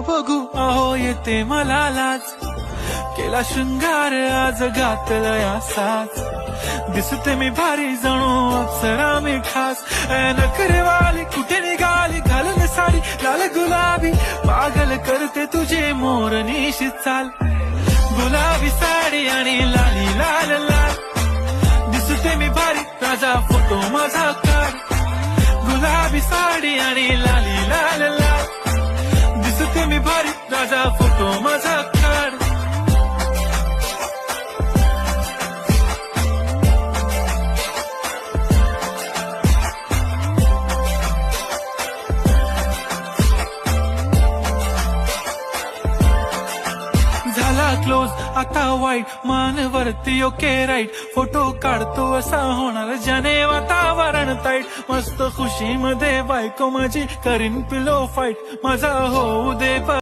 बघू अहो येते मला लाज, केला शृंगार आज घातलया साज, दिसते मी भारी जणू अप्सरा मी खास, नखरेवाली कुठे निघाली घालून साडी लाल गुलाबी, पागल करते तुझे मोरनीशी चाल, गुलाबी साडी आणि लाली लाल लाल, दिसते मी भारी राजा फोटो माझा काढ, गुलाबी साडी आणि लाली लाल लाल, दिसते मी भारी राजा फोटो माझा काढ. झाला क्लोज आता वाईट, मान वरती ओके राईट, फोटो काढतो असा होणार ज्याने वातावरण ताईट, मस्त खुशी मध्ये बायको माझी करीन पिलो फाईट, माझा होऊ दे